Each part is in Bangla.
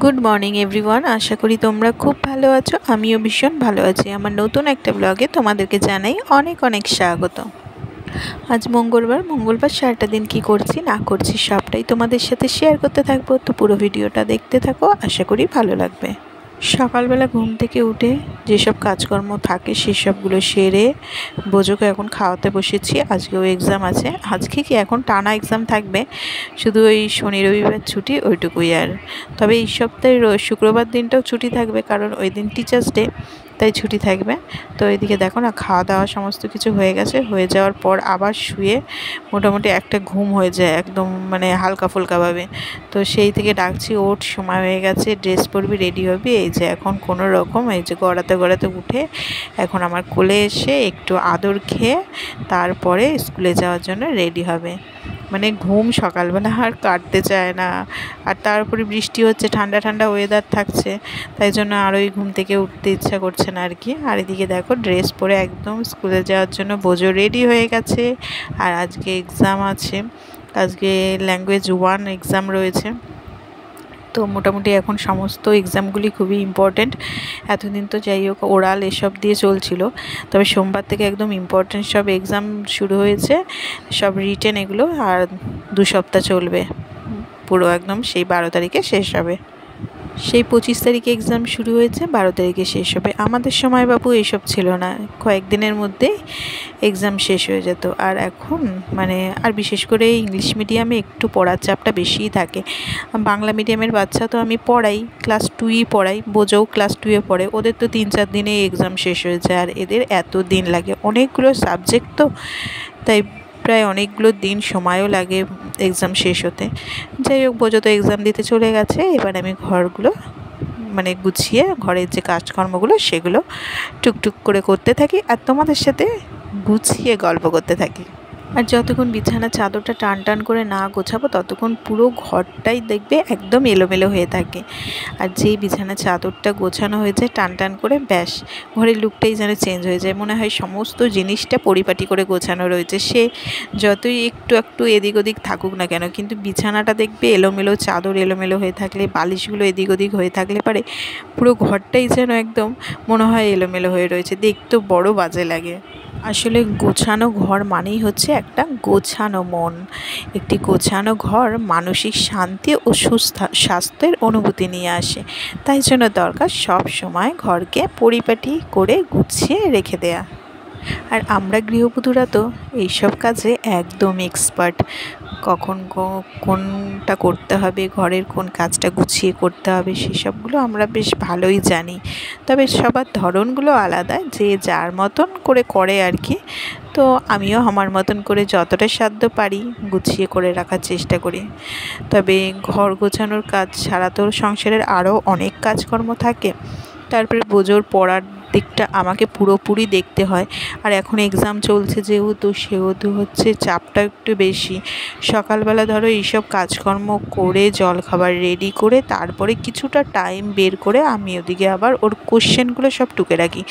Good morning everyone. আশা করি তোমরা খুব ভালো আছো। আমিও ভীষণ ভালো আছি। আমার নতুন একটা ব্লগে তোমাদেরকে জানাই অনেক অনেক স্বাগত। আজ মঙ্গলবার সারাটা দিন কি করছি না করছি সবটাই তোমাদের সাথে শেয়ার করতে থাকবো। তো পুরো ভিডিওটা দেখতে থাকো, আশা করি ভালো লাগবে। সকালবেলা ঘুম থেকে উঠে যেসব কাজকর্ম থাকে সেসবগুলো সেরে বোজোকে এখন খাওয়াতে বসেছি। আজকেও এক্সাম আছে। আজকে কি এখন টানা এক্সাম থাকবে, শুধু ওই শনি রবিবার ছুটি ওইটুকুই। আর তবে এই সপ্তাহে শুক্রবার দিনটাও ছুটি থাকবে, কারণ ওই দিন টিচার্স ডে, তাই ছুটি থাকবে। তো এদিকে দেখো না, খাওয়া দাওয়া সমস্ত কিছু হয়ে গেছে। হয়ে যাওয়ার পর আবার শুয়ে মোটামুটি একটা ঘুম হয়ে যায় একদম, মানে হালকা ফুলকাভাবে। তো সেই থেকে ডাকছি, ওঠ, সময় হয়ে গেছে, ড্রেস পরবি, রেডি হবি। এই যে এখন কোনো রকম এই যে গড়াতে উঠে এখন আমার কোলে এসে একটু আদর খেয়ে তারপরে স্কুলে যাওয়ার জন্য রেডি হবে। মানে ঘুম সকালবেলা আর কাটতে চায় না। আর তারপরে বৃষ্টি হচ্ছে, ঠান্ডা ঠান্ডা ওয়েদার থাকছে, তাই জন্য আর ওই ঘুম থেকে উঠতে ইচ্ছা করছে না আর কি। আর এদিকে দেখো ড্রেস পরে একদম স্কুলে যাওয়ার জন্য বোঝো রেডি হয়ে গেছে। আর আজকে এক্সাম আছে, আজকে ল্যাঙ্গুয়েজ 1 এক্সাম রয়েছে। তো মোটামুটি এখন সমস্ত এক্সামগুলি খুবই ইম্পর্ট্যান্ট। এতদিন তো যাই হোক ওরাল এসব দিয়ে চলছিল, তবে সোমবার থেকে একদম ইম্পর্ট্যান্ট সব এক্সাম শুরু হয়েছে, সব রিটেন এগুলো। আর 2 সপ্তাহ চলবে, পুরো একদম সেই 12 তারিখে শেষ হবে। সেই 25 তারিখে এক্সাম শুরু হয়েছে, 12 তারিখে শেষ হবে। আমাদের সময় বাবু এইসব ছিল না, কয়েকদিনের মধ্যেই এক্সাম শেষ হয়ে যেত। আর এখন মানে আর বিশেষ করে ইংলিশ মিডিয়ামে একটু পড়ার চাপটা বেশিই থাকে। বাংলা মিডিয়ামের বাচ্চা তো আমি পড়াই, ক্লাস 2ই পড়াই, বোঝাও ক্লাস 2-এ পড়ে। ওদের তো 3-4 দিনে এক্সাম শেষ হয়ে যায়, আর এদের এত দিন লাগে, অনেকগুলো সাবজেক্ট তো, তাই প্রায় অনেকগুলো দিন সময়ও লাগে এক্সাম শেষ হতে। যাই হোক, বোঝো তো এক্সাম দিতে চলে গেছে। এবার আমি ঘরগুলো মানে গুছিয়ে ঘরের যে কাজকর্মগুলো সেগুলো টুকটুক করে করতে থাকি, আর তোমাদের সাথে গুছিয়ে গল্প করতে থাকি। আর যতক্ষণ বিছানার চাদরটা টান টান করে না গোছাবো ততক্ষণ পুরো ঘরটাই দেখবে একদম এলোমেলো হয়ে থাকে। আর যেই বিছানার চাদরটা গোছানো হয়ে যায় টান টান করে, ব্যাস ঘরের লুকটাই যেন চেঞ্জ হয়ে যায়। মনে হয় সমস্ত জিনিসটা পরিপাটি করে গোছানো রয়েছে। সে যতই একটু এদিক ওদিক থাকুক না কেন, কিন্তু বিছানাটা দেখবে এলোমেলো, চাদর এলোমেলো হয়ে থাকলে, বালিশগুলো এদিক ওদিক হয়ে থাকলে পারে পুরো ঘরটাই যেন একদম মনে হয় এলোমেলো হয়ে রয়েছে, দেখতেও বড় বাজে লাগে। আসলে গোছানো ঘর মানেই হচ্ছে একটা গোছানো মন। একটি গোছানো ঘর মানসিক শান্তি ও স্বাস্থ্যের অনুভূতি নিয়ে আসে। তাই জন্য দরকার সব সময় ঘরকে পরিপাটি করে গুছিয়ে রেখে দেয়া। আর আমরা গৃহবধূরা তো এইসব কাজে একদম এক্সপার্ট। কখন কোনটা করতে হবে, ঘরের কোন কাজটা গুছিয়ে করতে হবে, সেসবগুলো আমরা বেশ ভালোই জানি। তবে সবার ধরনগুলো আলাদা, যে যার মতন করে আর কি। তো আমিও আমার মতন করে যতটা সাধ্য পারি গুছিয়ে করে রাখার চেষ্টা করি। তবে ঘর গোছানোর কাজ ছাড়া তো সংসারের আরও অনেক কাজকর্ম থাকে। তারপরে বোঝোর পড়ার দিকটা আমাকে পুরোপুরি দেখতে হয়। আর এখন এক্সাম চলছে সেহেতু হচ্ছে চাপটা একটু বেশি। সকালবেলা ধরো এইসব কাজকর্ম করে জলখাবার রেডি করে তারপরে কিছুটা টাইম বের করে আমি ওদিকে আবার ওর কোশ্চেনগুলো সব টুকে রাখি।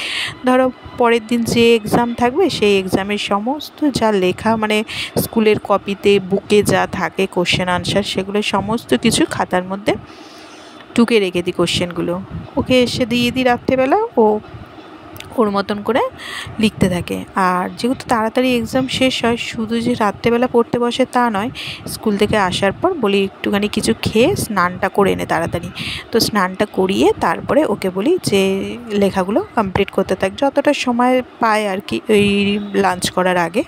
ধরো পরের দিন যে এক্সাম থাকবে সেই এক্সামের সমস্ত যা লেখা, মানে স্কুলের কপিতে বুকে যা থাকে কোশ্চেন আনসার, সেগুলো সমস্ত কিছু খাতার মধ্যে টুকে রেখে দিই কোশ্চেনগুলো। ওকে এসে দিয়ে দিই রাত্রেবেলা, ওর মতন করে লিখতে থাকে। আর যেহেতু তাড়াতাড়ি এক্সাম শেষ হয়, শুধু যে রাত্রেবেলা পড়তে বসে তা নয়, স্কুল থেকে আসার পর বলি একটুখানি কিছু খেয়ে স্নানটা করে নে তাড়াতাড়ি। তো স্নানটা করিয়ে তারপরে ওকে বলি যে লেখাগুলো কমপ্লিট করতে থাক, যতটা সময় পায় আর কি। ওই লাঞ্চ করার আগে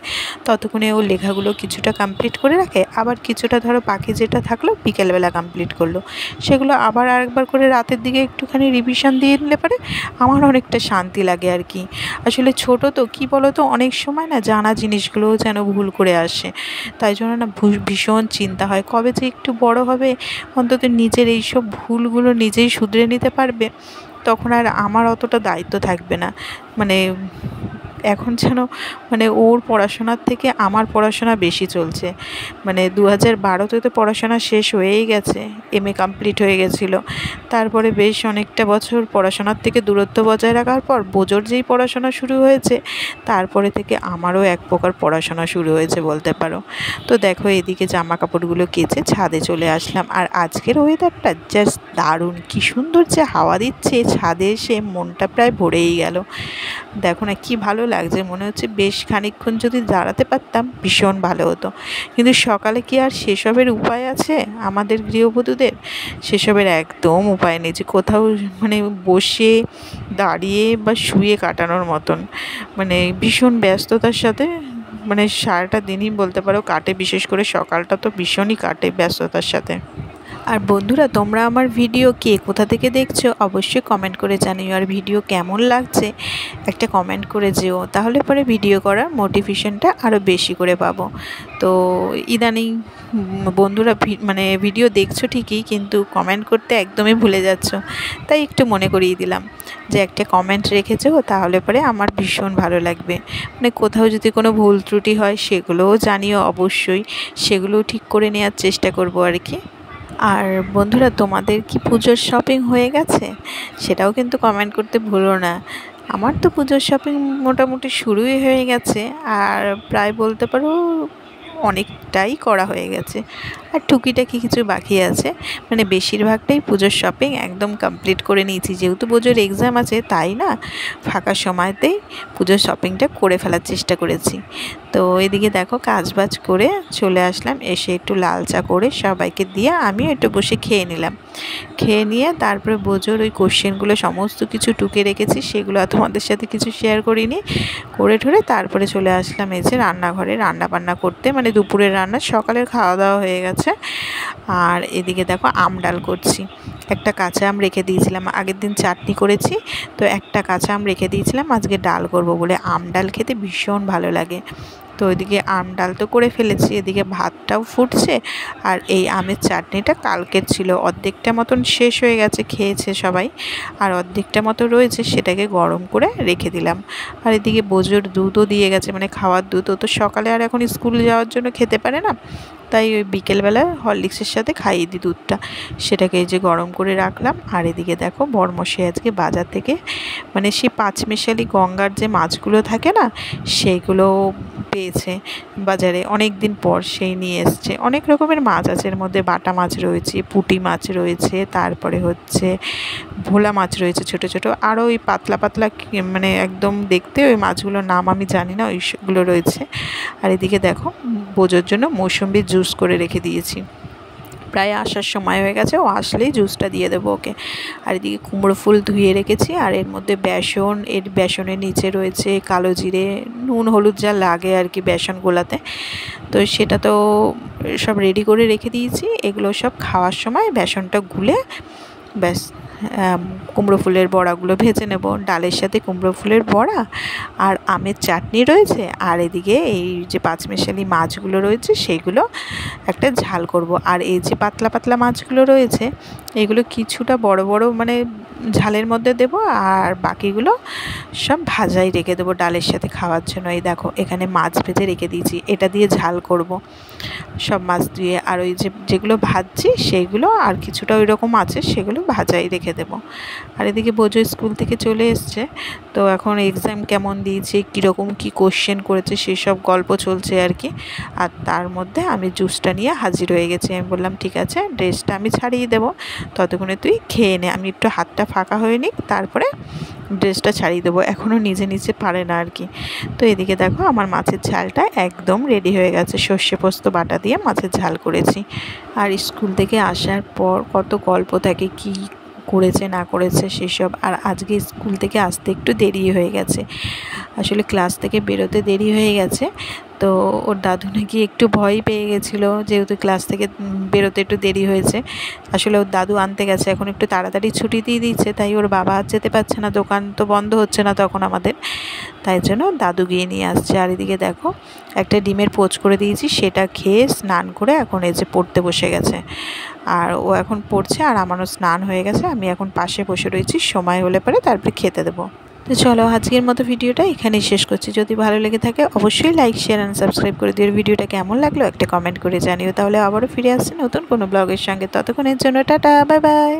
ততক্ষণে ও লেখাগুলো কিছুটা কমপ্লিট করে রাখে, আবার কিছুটা ধরো বাকি যেটা থাকলো বিকেলবেলা কমপ্লিট করলো, সেগুলো আবার আরেকবার করে রাতের দিকে একটুখানি রিভিশন দিয়ে নিলে পারে আমার অনেকটা শান্তি লাগে আর কি। আসলে ছোটো তো কী বলো তো, অনেক সময় না জানা জিনিসগুলোও যেন ভুল করে আসে, তাই জন্য না ভীষণ চিন্তা হয় কবে যে একটু বড় হবে, অন্তত নিজের এইসব ভুলগুলো নিজেই শুধরে নিতে পারবে, তখন আর আমার অতটা দায়িত্ব থাকবে না। মানে এখন যেন মানে ওর পড়াশোনার থেকে আমার পড়াশোনা বেশি চলছে। মানে 2012-তে তো পড়াশোনা শেষ হয়েই গেছে, MA কমপ্লিট হয়ে গেছিলো। তারপরে বেশ অনেকটা বছর পড়াশোনার থেকে দূরত্ব বজায় রাখার পর বোজোর যেই পড়াশোনা শুরু হয়েছে, তারপরে থেকে আমারও এক প্রকার পড়াশোনা শুরু হয়েছে বলতে পারো। তো দেখো এদিকে জামা কাপড়গুলো কেচে ছাদে চলে আসলাম। আর আজকের ওয়েদারটা জাস্ট দারুণ, কী সুন্দর যে হাওয়া দিচ্ছে, ছাদে এসে মনটা প্রায় ভরেই গেল। দেখো না কি ভালো লাগছে, মনে হচ্ছে বেশ খানিকক্ষণ যদি দাঁড়াতে পারতাম ভীষণ ভালো হতো। কিন্তু সকালে কি আর সেসবের উপায় আছে আমাদের গৃহবধূদের? সেসবের একদম উপায় নেই যে কোথাও মানে বসে দাঁড়িয়ে বা শুয়ে কাটানোর মতন। মানে ভীষণ ব্যস্ততার সাথে মানে সারাটা দিনই বলতে পারো কাটে, বিশেষ করে সকালটা তো ভীষণই কাটে ব্যস্ততার সাথে। আর বন্ধুরা, তোমরা আমার ভিডিও কে কোথা থেকে দেখছো অবশ্যই কমেন্ট করে জানিও। আর ভিডিও কেমন লাগছে একটা কমেন্ট করে যেও, তাহলে পরে ভিডিও করার মোটিভেশনটা আরও বেশি করে পাবো। তো ইদানিং বন্ধুরা মানে ভিডিও দেখছো ঠিকই, কিন্তু কমেন্ট করতে একদমই ভুলে যাচ্ছ। তাই একটু মনে করিয়ে দিলাম যে একটা কমেন্ট রেখেছো, তাহলে পরে আমার ভীষণ ভালো লাগবে। মানে কোথাও যদি কোনো ভুল ত্রুটি হয় সেগুলোও জানিও অবশ্যই, সেগুলোও ঠিক করে নেওয়ার চেষ্টা করবো আর কি। আর বন্ধুরা, তোমাদের কি পুজোর শপিং হয়ে গেছে সেটাও কিন্তু কমেন্ট করতে ভুলো না। আমার তো পুজোর শপিং মোটামুটি শুরুই হয়ে গেছে, আর প্রায় বলতে পারো অনেকটাই করা হয়ে গেছে। আর টুকিটাকি কিছু বাকি আছে, মানে বেশিরভাগটাই পুজোর শপিং একদম কমপ্লিট করে নিয়েছি। যেহেতু পুজোর এক্সাম আছে তাই না, ফাঁকা সময়তেই পুজোর শপিংটা করে ফেলার চেষ্টা করেছি। তো এদিকে দেখো কাজবাজ করে চলে আসলাম, এসে একটু লাল চা করে সবাইকে দিয়ে আমিও একটু বসে খেয়ে নিলাম। খেয়ে নিয়ে তারপরে বোঝোর ওই কোশ্চেনগুলো সমস্ত কিছু টুকে রেখেছি, সেগুলো আর তোমাদের সাথে কিছু শেয়ার করিনি। করে ঠরে তারপরে চলে আসলাম এই যে রান্নাঘরে রান্না বান্না করতে, মানে দুপুরের রান্না, সকালের খাওয়া দাওয়া হয়ে গেছে। আর এদিকে দেখো আম ডাল করছি। একটা কাঁচা আম রেখে দিয়েছিলাম, আগের দিন চাটনি করেছি, তো একটা কাঁচা আম রেখে দিয়েছিলাম আজকে ডাল করব বলে। আম ডাল খেতে ভীষণ ভালো লাগে। তো ওইদিকে আম ডাল তো করে ফেলেছি, এদিকে ভাতটাও ফুটছে। আর এই আমের চাটনিটা কালকের ছিল, অর্ধেকটা মতন শেষ হয়ে গেছে, খেয়েছে সবাই, আর অর্ধেকটা মতো রয়েছে, সেটাকে গরম করে রেখে দিলাম। আর এদিকে বোঝোর দুধও দিয়ে গেছে, মানে খাওয়ার দুধ। ও তো সকালে আর এখন স্কুল যাওয়ার জন্য খেতে পারে না, তাই ওই বিকেলবেলা হরলিক্সের সাথে খাইয়ে দিই দুধটা, সেটাকে এই যে গরম করে রাখলাম। আর এদিকে দেখো বরমশাই আজকে বাজার থেকে মানে সেই পাঁচমিশালি গঙ্গার যে মাছগুলো থাকে না, সেইগুলো পেয়েছে বাজারে অনেক দিন পর, সেই নিয়ে এসছে। অনেক রকমের মাছ আছে এর মধ্যে, বাটা মাছ রয়েছে, পুঁটি মাছ রয়েছে, তারপরে হচ্ছে ভোলা মাছ রয়েছে ছোট ছোট, আরও ওই পাতলা পাতলা মানে একদম দেখতে ওই মাছগুলোর নাম আমি জানি না, ওইগুলো রয়েছে। আর এদিকে দেখো বোঝোর জন্য মৌসুম্বির জুস করে রেখে দিয়েছি, প্রায় আসার সময় হয়ে গেছে, ও আসলেই জুসটা দিয়ে দেবো ওকে। আর এদিকে কুমড়ো ফুল ধুয়ে রেখেছি, আর এর মধ্যে বেসন, এর বেসনের নিচে রয়েছে কালো জিরে, নুন হলুদ যা লাগে আর কি বেসন গোলাতে, তো সেটা তো সব রেডি করে রেখে দিয়েছি। এগুলো সব খাওয়ার সময় বেসনটা গুলে ব্যাস কুমড়ো ফুলের বড়াগুলো ভেজে নেব। ডালের সাথে কুমড়ো ফুলের বড়া আর আমের চাটনি রয়েছে, আর এদিকে এই যে পাঁচমিশালি মাছগুলো রয়েছে সেইগুলো একটা ঝাল করব। আর এই যে পাতলা পাতলা মাছগুলো রয়েছে এগুলো কিছুটা বড় বড় মানে ঝালের মধ্যে দেব, আর বাকিগুলো সব ভাজাই রেখে দেবো ডালের সাথে খাওয়ার জন্য। এই দেখো এখানে মাছ ভেজে রেখে দিয়েছি, এটা দিয়ে ঝাল করব সব মাছ দিয়ে। আর ওই যেগুলো ভাজছি সেইগুলো আর কিছুটা ওই রকম আছে, সেগুলো ভাজাই রেখে দেবো। আর এদিকে বোঝো স্কুল থেকে চলে এসছে, তো এখন এক্সাম কেমন দিয়েছে, কীরকম কী কোশ্চেন করেছে সেসব গল্প চলছে আর কি। আর তার মধ্যে আমি জুসটা নিয়ে হাজির হয়ে গেছি। আমি বললাম ঠিক আছে, ড্রেসটা আমি ছাড়িয়ে দেবো, ততক্ষণে তুই খেয়ে নে, আমি একটু হাতটা ফাঁকা হয়ে নিই, তারপরে ড্রেসটা ছাড়িয়ে দেবো। এখনও নিজে নিজে পারে না আর কি। তো এদিকে দেখো আমার মাছের ঝালটা একদম রেডি হয়ে গেছে, সর্ষে পোস্ত বাটা দিয়ে মাছের ঝাল করেছি। আর স্কুল থেকে আসার পর কত গল্প থাকে, কি করেছে না করেছে সেসব। আর আজকে স্কুল থেকে আসতে একটু দেরি হয়ে গেছে, আসলে ক্লাস থেকে বেরোতে দেরি হয়ে গেছে। তো ওর দাদু নাকি একটু ভয় পেয়ে গেছিলো, যেহেতু ক্লাস থেকে বেরোতে একটু দেরি হয়েছে। আসলে ওর দাদু আনতে গেছে, এখন একটু তাড়াতাড়ি ছুটি দিয়ে দিচ্ছে, তাই ওর বাবা আর যেতে পারছে না, দোকান তো বন্ধ হচ্ছে না তখন আমাদের, তাই জন্য দাদু গিয়ে নিয়ে আসছে। আর এদিকে দেখো একটা ডিমের পোচ করে দিয়েছি, সেটা খেয়ে স্নান করে এখন এই যে পড়তে বসে গেছে। আর ও এখন পড়ছে, আর আমারও স্নান হয়ে গেছে, আমি এখন পাশে বসে রয়েছি, সময় হলে পরে তারপরে খেতে দেবো। তো চলো আজকের মতো ভিডিওটা এখানেই শেষ করছি। যদি ভালো লেগে থাকে অবশ্যই লাইক শেয়ার অ্যান্ড সাবস্ক্রাইব করে দিও। ভিডিওটা কেমন লাগলো একটা কমেন্ট করে জানিও। তাহলে আবারও ফিরে আসছি নতুন কোনো ব্লগের সঙ্গে। ততক্ষণের জন্য টাটা, বাই বাই।